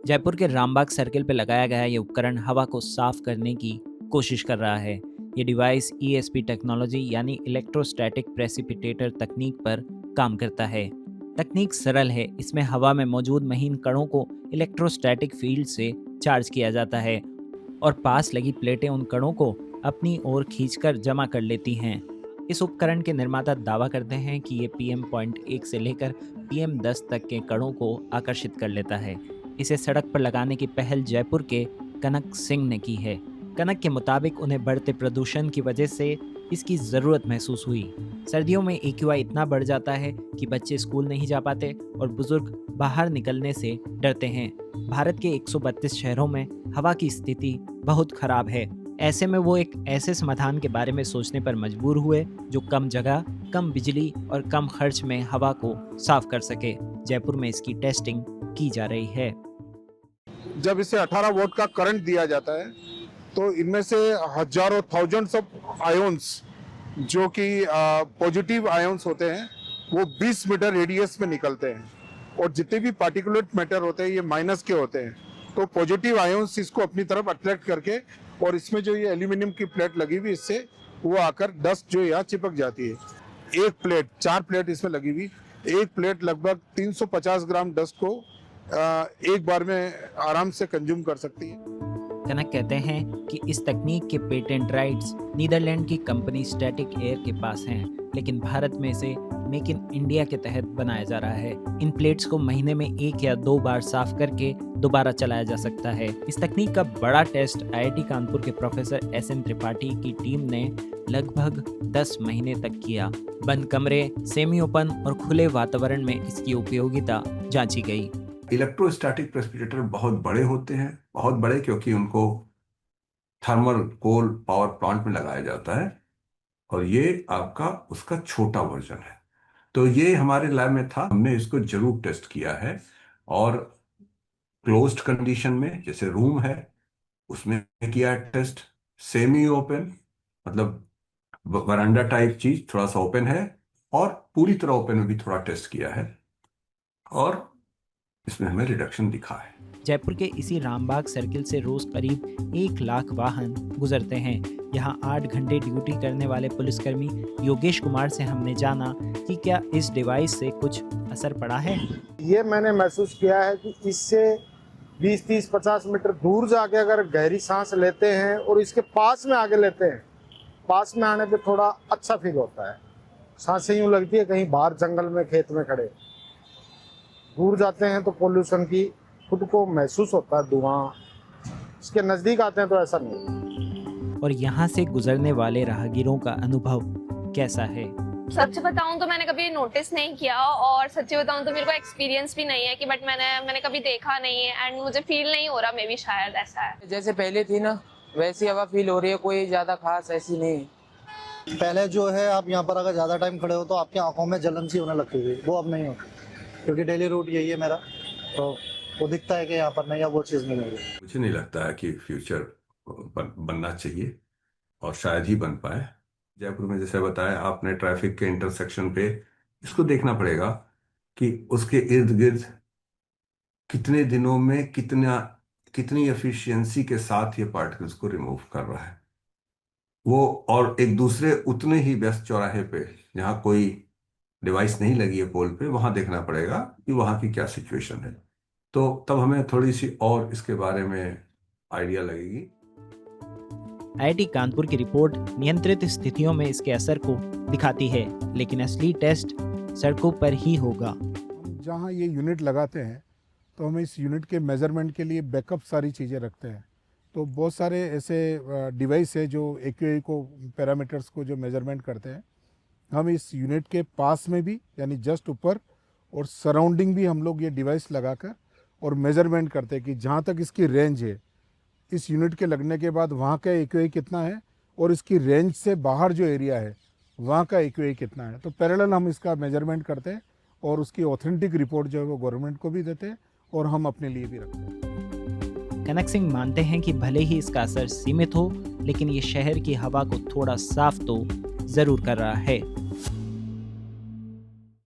जयपुर के रामबाग सर्किल पे लगाया गया ये उपकरण हवा को साफ करने की कोशिश कर रहा है। ये डिवाइस ईएसपी टेक्नोलॉजी यानी इलेक्ट्रोस्टैटिक प्रेसिपिटेटर तकनीक पर काम करता है। तकनीक सरल है, इसमें हवा में मौजूद महीन कणों को इलेक्ट्रोस्टैटिक फील्ड से चार्ज किया जाता है और पास लगी प्लेटें उन कणों को अपनी ओर खींचकर जमा कर लेती हैं। इस उपकरण के निर्माता दावा करते हैं कि ये PM.1 से लेकर PM10 तक के कणों को आकर्षित कर लेता है। इसे सड़क पर लगाने की पहल जयपुर के कनक सिंह ने की है। कनक के मुताबिक उन्हें बढ़ते प्रदूषण की वजह से इसकी ज़रूरत महसूस हुई। सर्दियों में AQI इतना बढ़ जाता है कि बच्चे स्कूल नहीं जा पाते और बुजुर्ग बाहर निकलने से डरते हैं। भारत के 132 शहरों में हवा की स्थिति बहुत खराब है। ऐसे में वो एक ऐसे समाधान के बारे में सोचने पर मजबूर हुए जो कम जगह, कम बिजली और कम खर्च में हवा को साफ कर सके। जयपुर में इसकी टेस्टिंग की जा रही है। जब इसे 18 वोल्ट का करंट दिया जाता है तो इनमें से हजारों थाउजेंड्स ऑफ आयोन्स जो कि पॉजिटिव आयोन्स होते हैं वो 20 मीटर रेडियस में निकलते हैं और जितने भी पार्टिकुलेट मैटर होते हैं ये माइनस के होते हैं। तो पॉजिटिव आयोन्स इसको अपनी तरफ अट्रैक्ट करके और इसमें जो ये एल्यूमिनियम की प्लेट लगी हुई इससे वो आकर डस्ट जो यहाँ चिपक जाती है। एक प्लेट, 4 प्लेट इसमें लगी हुई, एक प्लेट लगभग 350 ग्राम डस्ट को एक बार में आराम से कंज्यूम कर सकती है। कनक कहते हैं कि इस तकनीक के पेटेंट राइट्स नीदरलैंड की कंपनी स्टैटिक एयर के पास हैं, लेकिन भारत में इसे मेक इन इंडिया के तहत बनाया जा रहा है। इन प्लेट्स को महीने में 1 या 2 बार साफ करके दोबारा चलाया जा सकता है। इस तकनीक का बड़ा टेस्ट IIT कानपुर के प्रोफेसर SM त्रिपाठी की टीम ने लगभग 10 महीने तक किया। बंद कमरे, सेमी ओपन और खुले वातावरण में इसकी उपयोगिता जांची गई। इलेक्ट्रोस्टैटिक प्रेसिपिटेटर बहुत बड़े होते हैं, बहुत बड़े क्योंकि उनको थर्मल कोल पावर प्लांट में लगाया जाता है और ये आपका उसका छोटा वर्जन है। तो ये हमारे लैब में था, हमने इसको जरूर टेस्ट किया है और क्लोज्ड कंडीशन में जैसे रूम है उसमें किया है टेस्ट, सेमी ओपन मतलब वरांडा टाइप चीज थोड़ा सा ओपन है और पूरी तरह ओपन में भी थोड़ा टेस्ट किया है और इसमें हमें रिडक्शन दिखा है। जयपुर के इसी रामबाग सर्किल से रोज करीब 1 लाख वाहन गुजरते हैं। यहाँ 8 घंटे ड्यूटी करने वाले पुलिसकर्मी योगेश कुमार से हमने जाना कि क्या इस डिवाइस से कुछ असर पड़ा है। ये मैंने महसूस किया है कि इससे 20, 30, 50 मीटर दूर जाके अगर गहरी सांस लेते हैं और इसके पास में आगे लेते हैं, पास में आने पे थोड़ा अच्छा फील होता है। सांसें यूँ लगती है कहीं बाहर जंगल में, खेत में खड़े। दूर जाते हैं तो पोल्यूशन की खुद को महसूस होता है, धुआं। इसके नज़दीक आते हैं तो ऐसा नहीं। और यहाँ से गुजरने वाले राहगीरों का अनुभव कैसा है? सच बताऊं तो मैंने कभी नोटिस नहीं किया और सच्ची बताऊं तो मेरे को एक्सपीरियंस भी नहीं है कि बट मैंने कभी देखा नहीं है एंड मुझे फील नहीं हो रहा, मे बी शायद ऐसा है। जैसे पहले थी ना वैसी हवा फील हो रही है, कोई ज्यादा खास ऐसी नहीं। पहले जो है आप यहाँ पर अगर ज़्यादा टाइम खड़े हो तो आपकी आंखों में जलन सी होने लगती थी, वो अब नहीं होती क्योंकि डेली रूट यही है मेरा, तो वो दिखता है कि यहाँ पर नहीं, अब वो चीज़ नहीं होगी। मुझे नहीं लगता है कि फ्यूचर बनना चाहिए और शायद ही बन पाए। जयपुर में जैसे बताया आपने, ट्रैफिक के इंटरसेक्शन पे इसको देखना पड़ेगा कि उसके इर्द गिर्द कितने दिनों में कितनी एफिशिएंसी के साथ ये पार्टिकल्स को रिमूव कर रहा है वो, और एक दूसरे उतने ही व्यस्त चौराहे पे जहाँ कोई डिवाइस नहीं लगी है पोल पे, वहां देखना पड़ेगा कि वहां की क्या सिचुएशन है, तो तब हमें थोड़ी सी और इसके बारे में आइडिया लगेगी। IIT कानपुर की रिपोर्ट नियंत्रित स्थितियों में इसके असर को दिखाती है, लेकिन असली टेस्ट सड़कों पर ही होगा। जहाँ ये यूनिट लगाते हैं तो हम इस यूनिट के मेजरमेंट के लिए बैकअप सारी चीज़ें रखते हैं। तो बहुत सारे ऐसे डिवाइस है जो AQI को, पैरामीटर्स को जो मेजरमेंट करते हैं। हम इस यूनिट के पास में भी यानी जस्ट ऊपर और सराउंडिंग भी हम लोग ये डिवाइस लगाकर और मेजरमेंट करते हैं कि जहाँ तक इसकी रेंज है, इस यूनिट के लगने के बाद वहाँ का AQI कितना है और इसकी रेंज से बाहर जो एरिया है वहाँ का AQI कितना है। तो पैरेलल हम इसका मेजरमेंट करते हैं और उसकी ऑथेंटिक रिपोर्ट जो है वो गवर्नमेंट को भी देते हैं और हम अपने लिए भी रखते हैं। कनक सिंह मानते हैं कि भले ही इसका असर सीमित हो, लेकिन ये शहर की हवा को थोड़ा साफ तो जरूर कर रहा है।